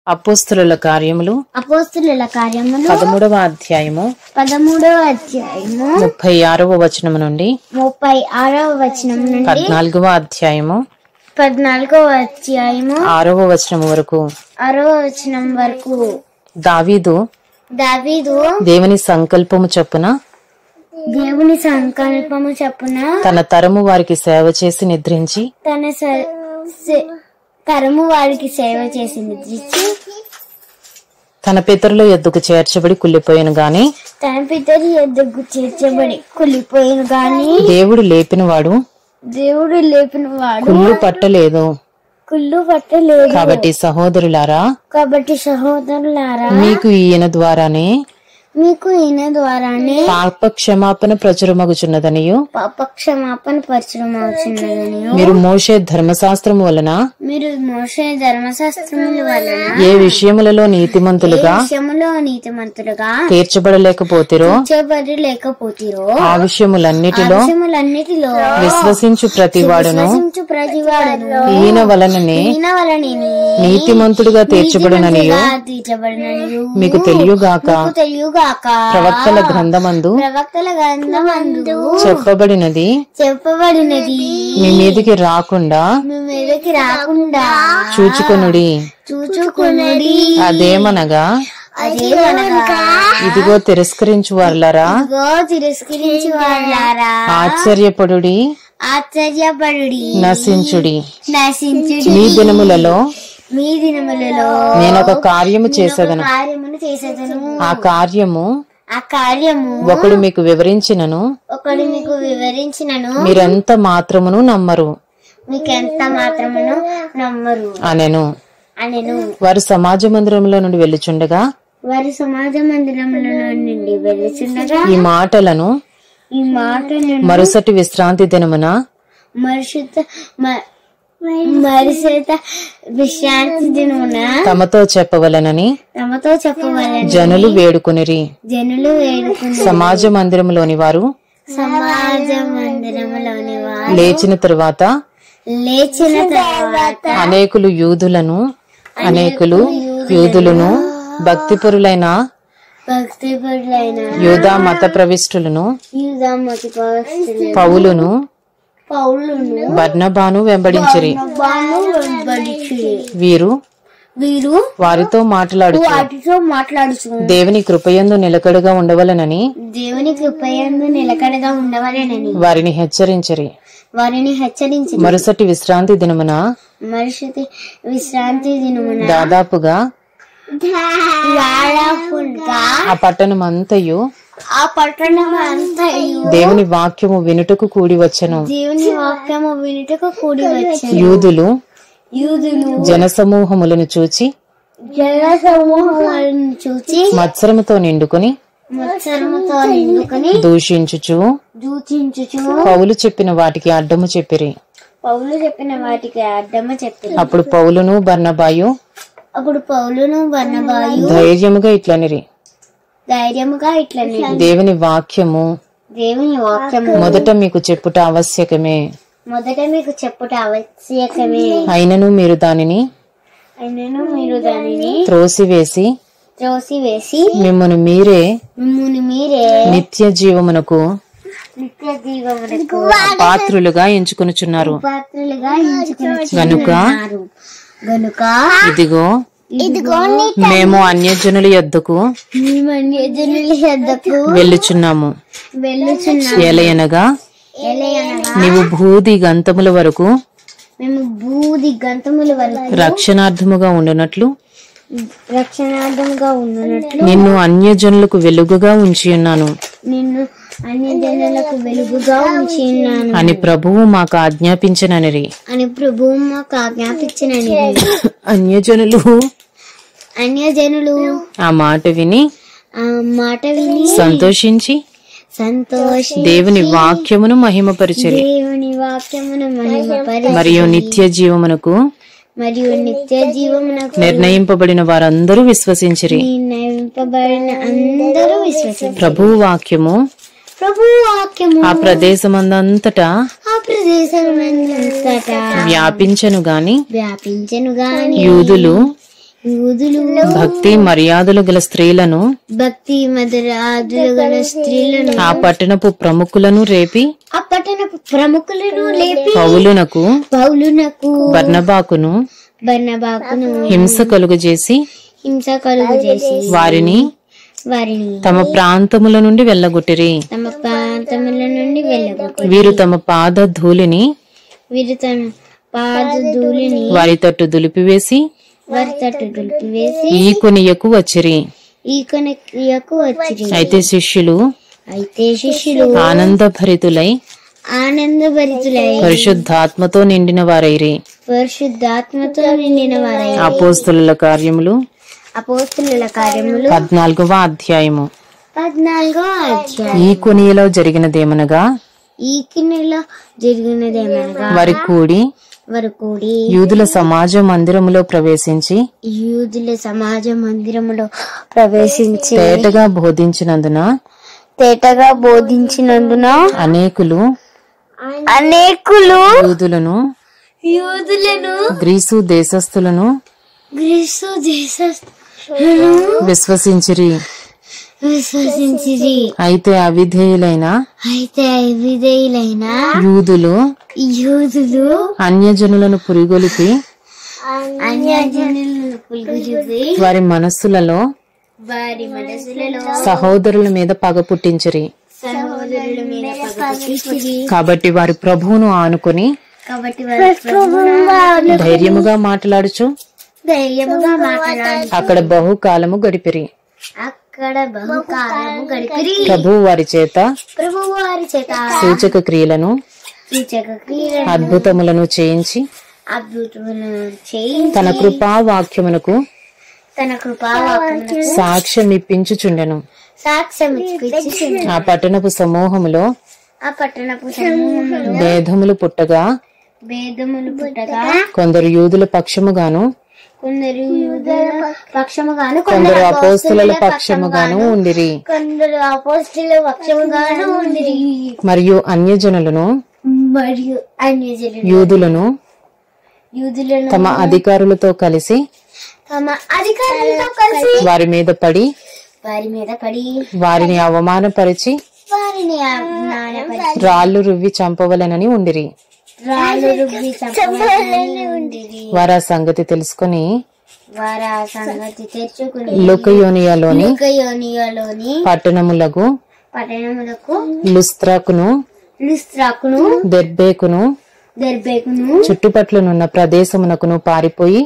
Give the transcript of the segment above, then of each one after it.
అపోస్తలుల కార్యములు 13వ అధ్యాయము 36వ వచనం నుండి 14వ అధ్యాయము 6వ వచనం వరకు దావీదు దేవుని సంకల్పము చొప్పున తన తరము వారికి సేవ చేసి నిద్రించి తన పితరుల యొద్దకు చేర్చబడి కుళ్ళిపోయాను గాని దేవుడు లేపినవాడు కుళ్ళు పట్టలేదు. కాబట్టి సహోదరులారా మీకు ఈయన ద్వారానే పాపక్షమాపణ ప్రచురమగుచున్నదనియు మీరు మోషే ధర్మశాస్త్రము వలన ఏ విషయములలో నీతిమంతులుగా తీర్చబడలేకపోతిరో ఆ విషయములన్నిటిలో విశ్వసించు ప్రతివాడును ఈయన వలననే నీతిమంతుడుగా తీర్చబడుననియు మీకు తెలియగాక ప్రవక్తల గ్రంథమందు చెప్పబడినది మీ మీదికి రాకుండా చూచుకొనుడి. అదేమనగా ఇదిగో తిరస్కరించు వారులారా ఆశ్చర్యపడుడి నశించుడి. మీ దినములలో నేనొక కార్యము చేసేదను ఆ కార్యము ఒకడు మీకు వివరించినను మీరెంత మాత్రమును నమ్మరు అనెను. వారు సమాజ మందిరంలో నుండి వెళ్ళుచుండగా ఈ మాటలను మరుసటి విశ్రాంతి దినమున తమతో చెప్పవలనని జనులు వేడుకొనిరి. సమాజ మందిరములోని వారు లేచిన తరువాత అనేకులు యూదులను భక్తిపరులైన యూదా మత ప్రవిష్టులను పౌలును బర్నబాను వెంబడించిరి. వీరు వారితో మాట్లాడుచు దేవుని కృపయందు నిలకడగా ఉండవలనని వారిని హెచ్చరించిరి. మరుసటి విశ్రాంతి దినమున దాదాపుగా ఆ పట్టణమంతయు దేవుని వాక్యము వినుటకు కూడి వచ్చెను. యూదులు జనసమూహములను చూచి మత్సరముతో నిండుకొని దూషించుచు పౌలు చెప్పిన వాటికి అడ్డము చెప్పిరి. అప్పుడు పౌలును బర్నబాయు ధైర్యముగా ఇట్లనిరి, దేవుని వాక్యము మొదట మీకు చెప్పుట ఆవశ్యకమే. అయినను మీరు దానిని త్రోసివేసి మిమ్మును మీరే నిత్య జీవమునకు పాత్రులుగా ఎంచుకొనుచున్నారు. గనుక ఇదిగో మేము అన్యజనుల యొద్దకు వెళ్ళుచున్నాము. ఎలయనగా నీవు భూది గంతముల వరకు రక్షణార్థముగా ఉండునట్లు నిన్ను అన్యజనులకు వెలుగుగా ఉంచి ఉన్నాను అని ప్రభువు మాకు ఆజ్ఞాపించననిరి. అన్యజనులు ఆ మాట విని సంతోషించి దేవుని వాక్యమును మహిమపరిచెరి. మరియు నిత్య జీవమునకు నిర్ణయింపబడిన వారందరూ విశ్వసించిరి. ప్రభువు వాక్యము ఆ ప్రదేశమందంతటా వ్యాపించెను గాని యూదులు భక్తి మర్యాదలు గల స్త్రీలను ఆ పట్టణపు ప్రముఖులను రేపి పౌలునకు బర్నబాకును హింస కలుగజేసి వారిని తమ ప్రాంతముల నుండి వెళ్ళగొట్టిరి. వీరు తమ పాద ధూళిని వారి తట్టు దులిపివేసి ఈ కొనియకు వచ్చిరి. అయితే శిష్యులు ఆనందభరితులై పరిశుద్ధాత్మతో నిండిన వారైరి. అపోస్తలుల కార్యములు 14వ అధ్యాయము. ఈ కొనియలో జరిగినదేమనగా వారి కూడి యూదుల సమాజ మందిరములో ప్రవేశించి తేటగా బోధించినందున అనేకులు యూదులను గ్రీసు దేశస్థులను విశ్వసించిరి. అయితే అవిధేయులైన యూదులు అన్యజనులను పురిగొలిపి వారి మనస్సులలో సహోదరుల మీద పగ పుట్టించిరి. కాబట్టి వారి ప్రభువును ఆనుకొని ధైర్యముగా మాట్లాడుచు అక్కడ బహుకాలము గడిపిరి. ప్రభువు వారి చేత సూచక క్రియలను అద్భుతములను చేయించి తన కృపావాక్యమునకు సాక్ష్యమిప్పించుచుండెను. ఆ పట్టణపు సమూహములో భేదములు పుట్టగా కొందరు యూదుల పక్షముగాను కొందరు అపోస్తలుల పక్షముగాను ఉండిరి. మరియు అన్యజనులను యూదులను తమ అధికారులతో కలిసి వారి మీద పడి వారిని అవమానపరిచి రాళ్లు రువ్వి చంపవలెనని ఉండిరి. వారు ఆ సంగతి తెలుసుకుని లుకయోనియాలోని పట్టణములకు లుస్త్రాకును దెర్బేకును చుట్టుపట్లనున్న ప్రదేశమునకును పారిపోయి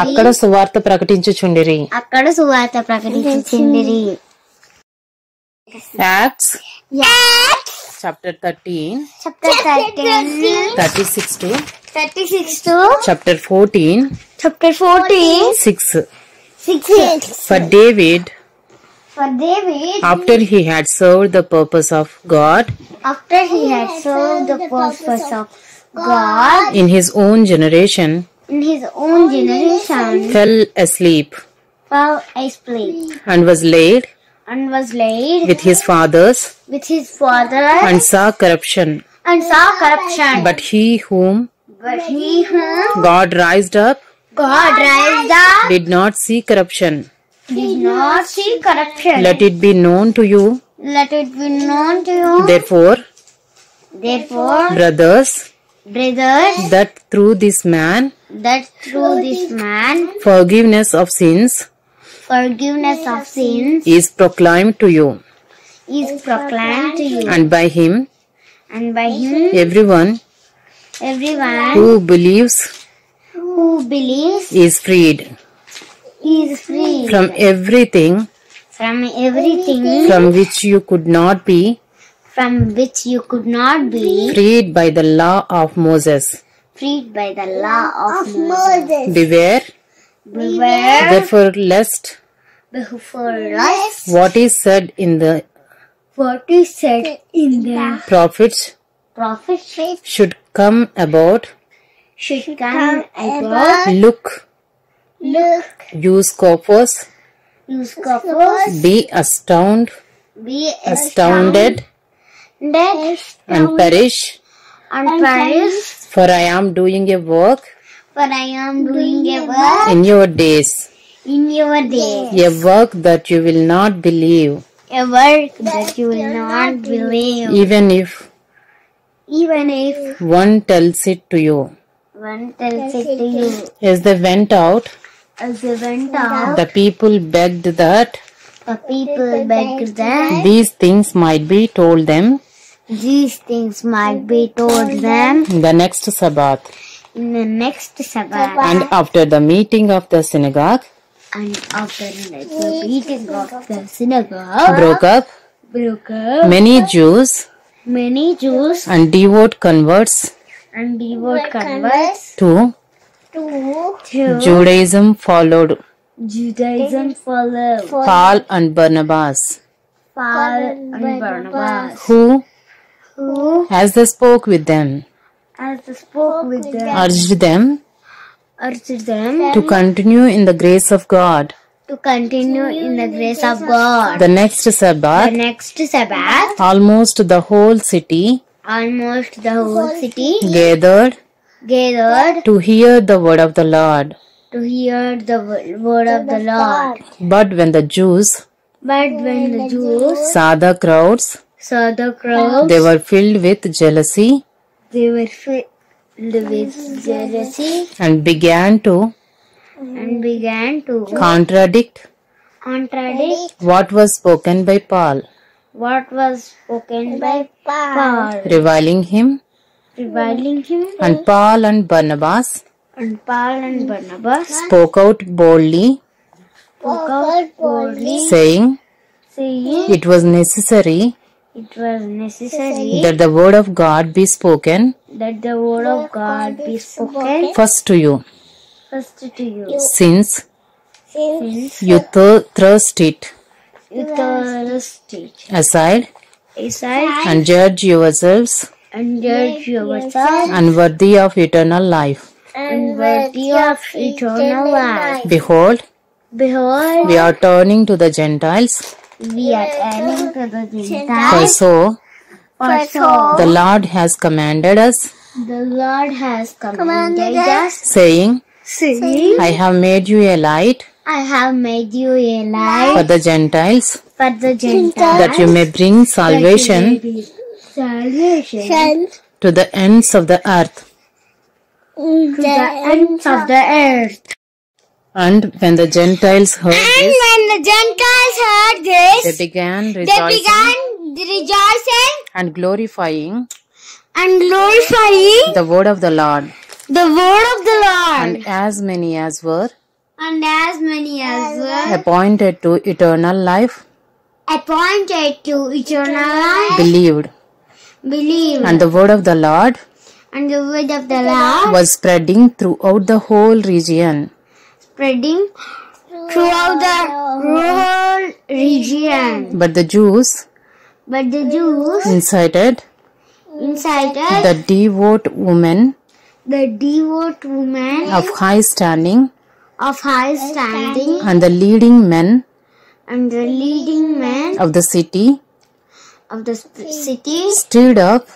అక్కడ సువార్త ప్రకటించుచుండిరి. Acts chapter 13 36 to chapter 14 6. For David after he had served the purpose of God in his own generation fell asleep and was laid with his fathers and saw corruption. But he whom God raised up did not see corruption. Let it be known to you therefore brothers that through this man forgiveness of sins is proclaimed to you, and by him everyone who believes is freed from everything from which you could not be freed by the law of Moses. Beware therefore lest what is said in the prophets should come about. Look, you scoffers, be astounded and perish, for I am doing a work For I am doing a work in your days, in your days. a work that you will not believe, A work that you will not believe. even if Even if one tells it to you. one tells it to you. As they went out, As they went out, the people begged that the people begged that these things might be told them these things might be told them in the next Sabbath. in the next Sabbath. And after the meeting of the synagogue And after the meeting of the synagogue broke up, many Jews many Jews and devout converts and devout converts to to Judaism followed Judaism followed Paul and Barnabas, Paul and Barnabas, who, who, as they spoke with them, as they spoke with them, urged them urged them to continue in the grace of God. to continue in the grace of God. The next The Sabbath, next Sabbath, almost the whole city almost the whole city gathered gathered to hear the word of the Lord. to hear the word of the Lord. But when the Jews But when the Jews saw the crowds, saw the crowd, they were filled with jealousy they were filled with jealousy and began to contradict what was spoken by Paul, what was spoken by Paul, reviling him. And Paul and Barnabas And Paul and Barnabas spoke out boldly, saying saying it was necessary it was necessary that the word of God be spoken that the word of God be spoken first to you, first to you, since since you thrust it you thrust it aside aside and judge yourselves and judge yourself unworthy of eternal life. and worthy of eternal life. Behold, Behold, we are turning to the Gentiles, we are turning to the for Gentiles. so For so the Lord has commanded us, the Lord has commanded us, saying, saying, I have made you a light I have made you a for light the Gentiles, for the Gentiles, that you may bring that salvation you may be salvation to the ends of the earth. to the ends of the earth. And when the Gentiles heard And this, when the Gentiles heard they this, began they rejoicing began rejoicing and glorifying and glorifying the word of the Lord. the word of the Lord. And as many as were And as many as were appointed to eternal life appointed to eternal life believed. believed. And the word of the Lord And the word of the Lord was spreading throughout the whole region. spreading throughout the whole region. But the Jews But the Jews incited incited the devout women the devout women of high standing of high standing and the leading men and the leading men of the city of the city stirred up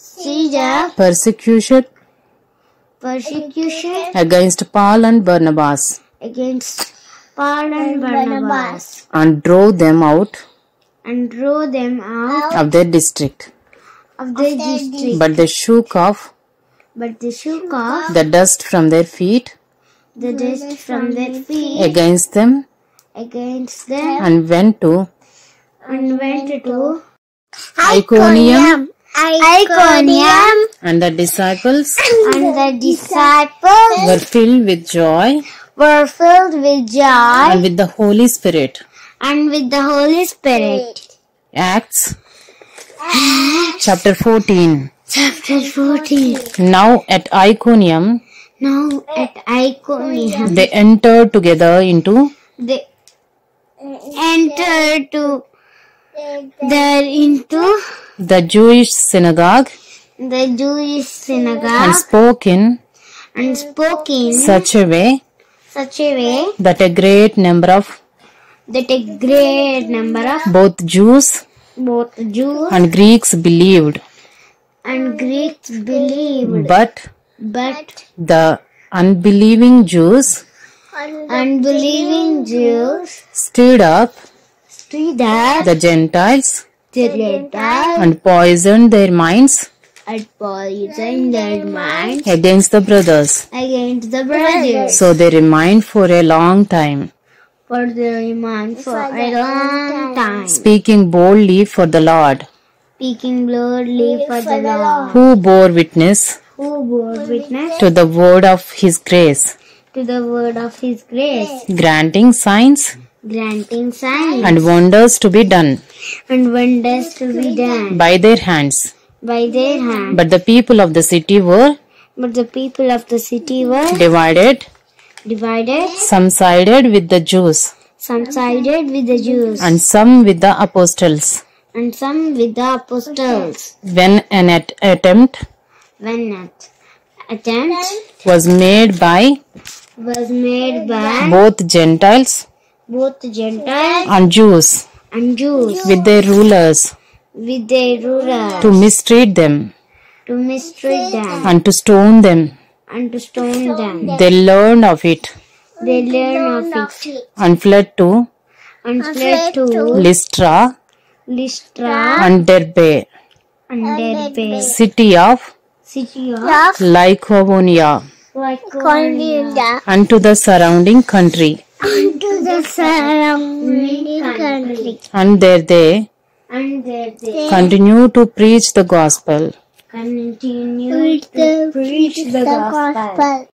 seized up persecution persecution against Paul and Barnabas against Paul and Barnabas and drove them out and drove them out of their district. of the district. But they shook off But they shook off the dust from their feet the dust from their feet against them against them and went to Iconium, Iconium, and the disciples and the disciples were filled with joy were filled with joy and with the Holy Spirit. and with the Holy Spirit. Acts chapter 14. Chapter 14. Now at Iconium Now at Iconium they entered together into they entered into the Jewish synagogue the Jewish synagogue and spoke in spoke in such a way such a way that a great number of that a great number of both Jews both Jews and Greeks believed. and Greeks believed. But But the unbelieving Jews unbelieving Jews stirred up stood up the Gentiles the Gentiles and poisoned their minds and poisoned their minds against the brothers. against the brothers. So they remained for a long time, For they remained for a long time, speaking boldly for the Lord, speaking boldly for the Lord, who bore witness who bore witness to the word of his grace, to the word of his grace, granting signs granting signs and wonders to be done and wonders to be done by their hands. by their hand. But the people of the city were But the people of the city were divided. divided. Some sided with the Jews Some sided with the Jews and some with the apostles. and some with the apostles. When an attempt When an attempt was made by both Gentiles both Gentiles and Jews and Jews with their rulers with their rulers to mistreat them to mistreat them and to stone them, and to stone them. they learned of it They learned of it and fled to and fled to Lystra Lystra and Derbe, and Derbe, city of Lycaonia, and to the surrounding country. to the surrounding country. And there they And there they continue to preach the gospel. continued to preach the gospel.